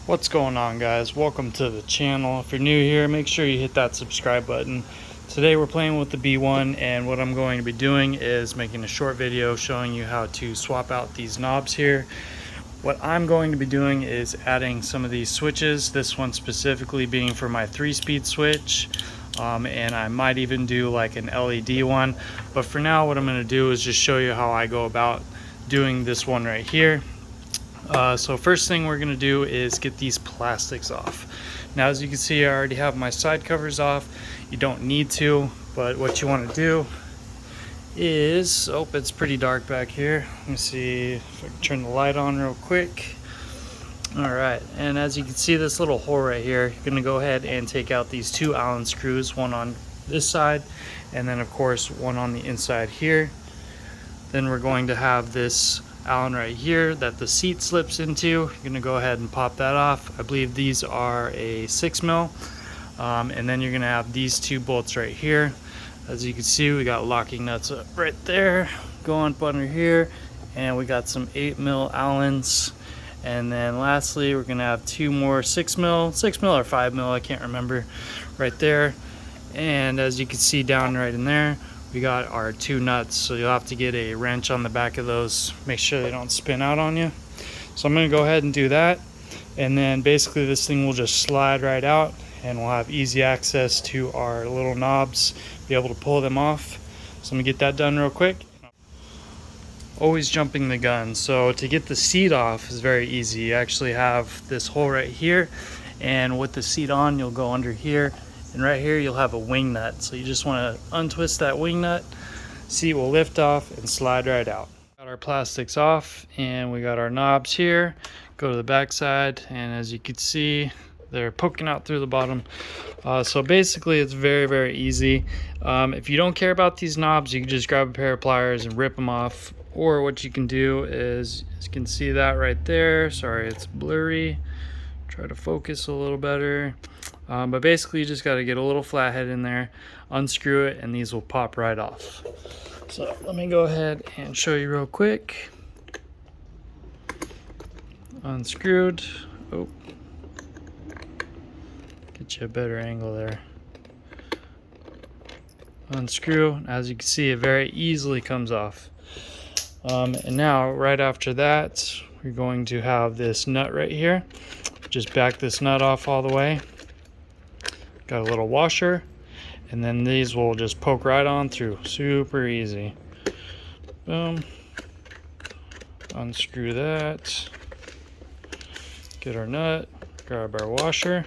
What's going on, guys? Welcome to the channel. If you're new here, make sure you hit that subscribe button. Today we're playing with the B1, and what I'm going to be doing is making a short video showing you how to swap out these knobs here. What I'm going to be doing is adding some of these switches, this one specifically being for my 3-speed switch, and I might even do like an LED one, but for now what I'm going to do is just show you how I go about doing this one right here. So first thing we're going to do is get these plastics off. Now, as you can see, I already have my side covers off. You don't need to, but what you want to do is, oh, it's pretty dark back here. Let me see if I can turn the light on real quick. All right, and as you can see this little hole right here, you're going to go ahead and take out these 2 Allen screws, one on this side, and then of course one on the inside here. Then we're going to have this Allen right here that the seat slips into. You're gonna go ahead and pop that off. I believe these are a 6mm, and then you're gonna have these 2 bolts right here. As you can see, we got locking nuts up right there, going up under here, and we got some 8mm Allens. And then lastly, we're gonna have 2 more 6mm or 5mm, I can't remember, right there. And as you can see down right in there, we got our 2 nuts, so you'll have to get a wrench on the back of those, make sure they don't spin out on you. So I'm going to go ahead and do that, and then basically this thing will just slide right out, and we'll have easy access to our little knobs, be able to pull them off. So I'm going to get that done real quick. Always jumping the gun. So to get the seat off is very easy. You actually have this hole right here, and with the seat on, you'll go under here. And right here you'll have a wing nut, so you just want to untwist that wing nut, seat will lift off and slide right out. Got our plastics off, and we got our knobs here. Go to the back side, and as you can see, they're poking out through the bottom. So basically it's very easy. If you don't care about these knobs, you can just grab a pair of pliers and rip them off, or what you can do is, as you can see that right there, sorry it's blurry, try to focus a little better. But basically you just got to get a little flathead in there, unscrew it, and these will pop right off. So let me go ahead and show you real quick. Unscrewed. Oh, get you a better angle there. Unscrew. As you can see, it very easily comes off. And now right after that, we're going to have this nut right here. Just back this nut off all the way. Got a little washer, and then these will just poke right on through. Super easy. Boom. Unscrew that. Get our nut. Grab our washer.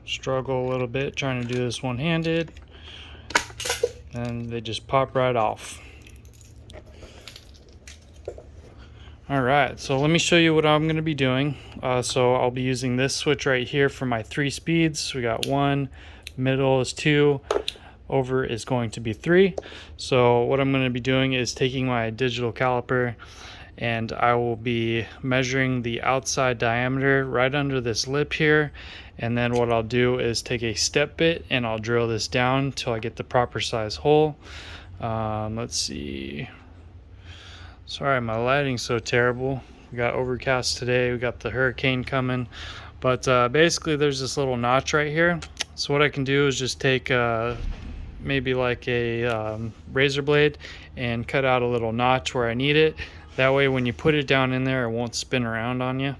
Struggle a little bit trying to do this one-handed. And they just pop right off. Alright, so let me show you what I'm going to be doing. So I'll be using this switch right here for my 3 speeds. We got 1, middle is 2, over is going to be 3. So what I'm going to be doing is taking my digital caliper, and I will be measuring the outside diameter right under this lip here. And then what I'll do is take a step bit and I'll drill this down until I get the proper size hole. Let's see. Sorry, my lighting's so terrible. We got overcast today, we got the hurricane coming. But basically there's this little notch right here. So what I can do is just take maybe like a razor blade and cut out a little notch where I need it. That way when you put it down in there, it won't spin around on you.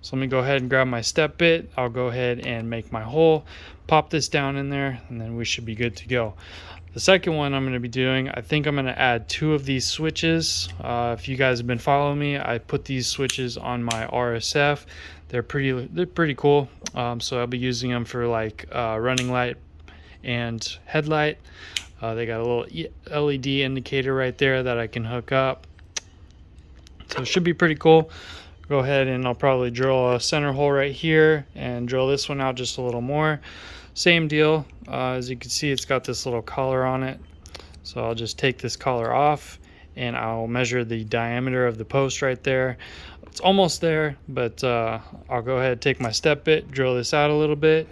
So let me go ahead and grab my step bit. I'll go ahead and make my hole, pop this down in there, and then we should be good to go. The second one I'm going to be doing, I think I'm going to add 2 of these switches. If you guys have been following me, I put these switches on my RSF. They're pretty cool. So I'll be using them for like running light and headlight. They got a little LED indicator right there that I can hook up. So it should be pretty cool. Go ahead and I'll probably drill a center hole right here and drill this one out just a little more. Same deal. As you can see, it's got this little collar on it. So I'll just take this collar off and I'll measure the diameter of the post right there. It's almost there, but I'll go ahead and take my step bit, drill this out a little bit,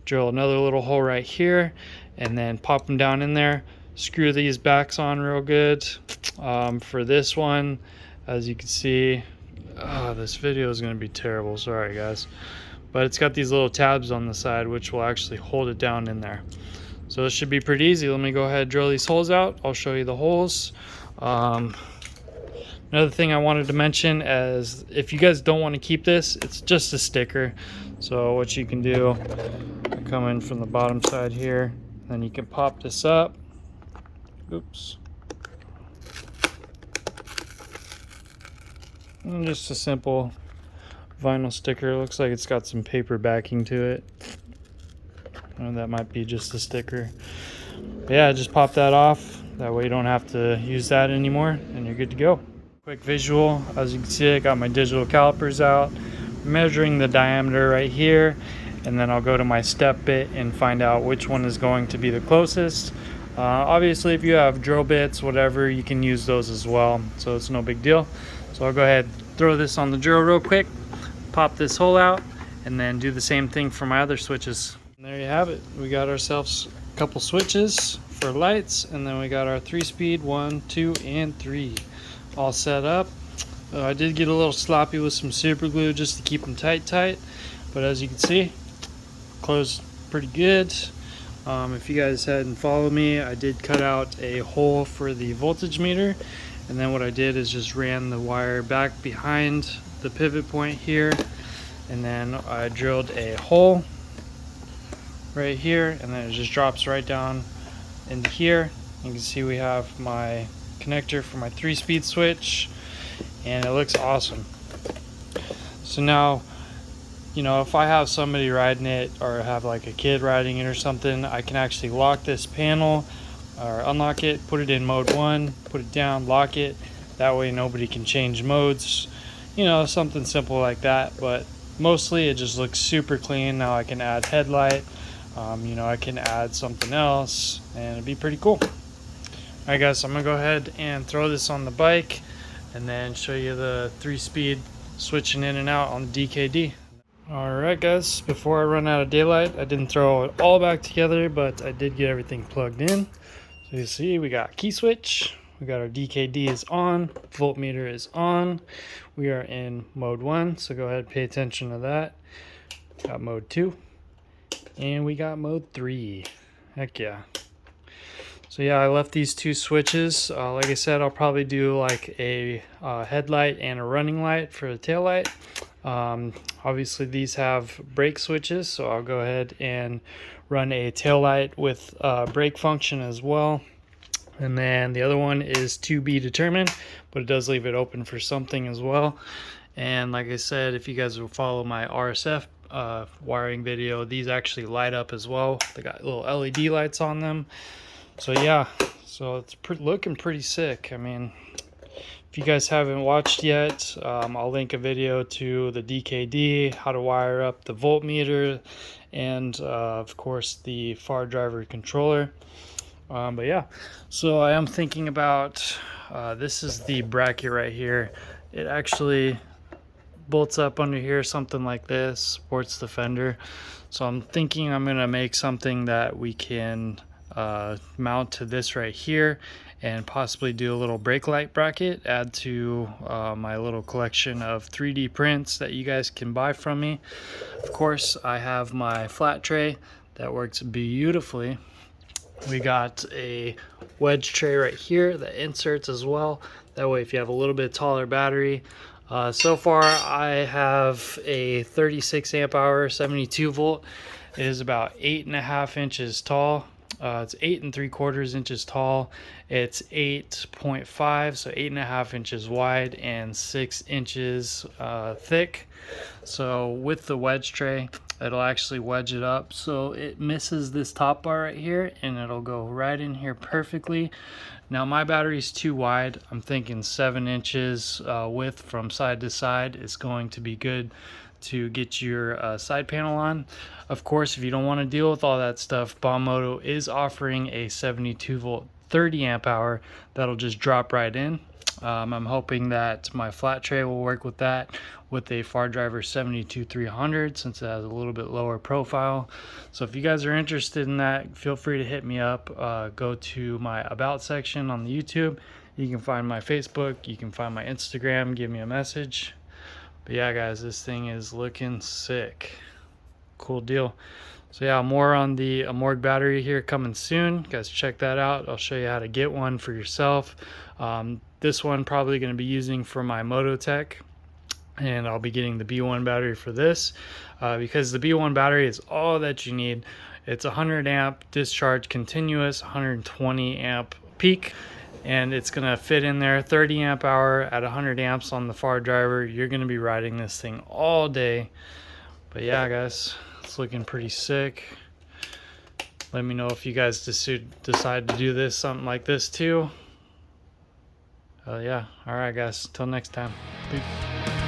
drill another little hole right here, and then pop them down in there. Screw these backs on real good. For this one, as you can see, This video is going to be terrible, sorry guys. But it's got these little tabs on the side which will actually hold it down in there. So this should be pretty easy. Let me go ahead and drill these holes out. I'll show you the holes. Another thing I wanted to mention is if you guys don't want to keep this, it's just a sticker. So what you can do, come in from the bottom side here, then you can pop this up. Oops. And just a simple vinyl sticker. Looks like it's got some paper backing to it. That might be just a sticker. But yeah, just pop that off. That way you don't have to use that anymore and you're good to go. Quick visual. As you can see, I got my digital calipers out, measuring the diameter right here, and then I'll go to my step bit and find out which one is going to be the closest. Obviously, if you have drill bits, whatever, you can use those as well, so it's no big deal. So I'll go ahead and throw this on the drill real quick, pop this hole out, and then do the same thing for my other switches. And there you have it. We got ourselves a couple switches for lights, and then we got our 3-speed 1, 2, and 3 all set up. I did get a little sloppy with some super glue just to keep them tight, but as you can see, closed pretty good. If you guys hadn't followed me, I did cut out a hole for the voltage meter, and then what I did is just ran the wire back behind the pivot point here, and then I drilled a hole right here, and then it just drops right down into here. You can see we have my connector for my 3-speed switch, and it looks awesome. So now, you know, if I have somebody riding it or have like a kid riding it or something, I can actually lock this panel or unlock it, put it in mode 1, put it down, lock it. That way nobody can change modes, you know, something simple like that. But mostly it just looks super clean. Now I can add headlight, you know, I can add something else, and it'd be pretty cool. Alright guys, I'm gonna go ahead and throw this on the bike and then show you the 3-speed switching in and out on the DKD. Alright guys, before I run out of daylight, I didn't throw it all back together, but I did get everything plugged in. So you see we got key switch, we got our DKD is on, voltmeter is on, we are in mode 1, so go ahead and pay attention to that. Got mode 2, and we got mode 3. Heck yeah. So yeah, I left these two switches. Like I said, I'll probably do like a headlight and a running light for the tail light. Obviously these have brake switches, so I'll go ahead and run a tail light with brake function as well. And then the other one is to be determined, but it does leave it open for something as well. And like I said, if you guys will follow my RSF wiring video, these actually light up as well. They got little LED lights on them. So yeah, so it's looking pretty sick. I mean, if you guys haven't watched yet, I'll link a video to the DKD, how to wire up the voltmeter, and of course the far driver controller. But yeah, so I am thinking about, this is the bracket right here. It actually bolts up under here, something like this, supports the fender. So I'm thinking I'm gonna make something that we can mount to this right here and possibly do a little brake light bracket, add to my little collection of 3D prints that you guys can buy from me. Of course, I have my flat tray that works beautifully. We got a wedge tray right here that inserts as well. That way if you have a little bit taller battery. So far I have a 36 amp hour 72 volt. It is about 8.5 inches tall. It's 8 3/4 inches tall. It's 8.5, so 8.5 inches wide and 6 inches thick. So with the wedge tray, it'll actually wedge it up so it misses this top bar right here, and it'll go right in here perfectly. Now my battery's too wide. I'm thinking 7 inches width from side to side is going to be good to get your side panel on. Of course, if you don't want to deal with all that stuff, BombMoto is offering a 72 volt 30 amp hour that'll just drop right in. I'm hoping that my flat tray will work with that, with a far driver 72300, since it has a little bit lower profile. So if you guys are interested in that, feel free to hit me up. Go to my about section on the YouTube. You can find my Facebook, you can find my Instagram, give me a message. But yeah, guys, this thing is looking sick. Cool deal. So yeah, more on the Amorg battery here coming soon. Guys, check that out. I'll show you how to get one for yourself. This one probably going to be using for my mototec, and I'll be getting the B1 battery for this because the B1 battery is all that you need. It's 100 amp discharge continuous, 120 amp peak, and it's going to fit in there 30 amp hour at 100 amps on the far driver. You're going to be riding this thing all day. But yeah, guys, it's looking pretty sick. Let me know if you guys decide to do this, something like this too. Yeah, all right, guys, till next time. Peace.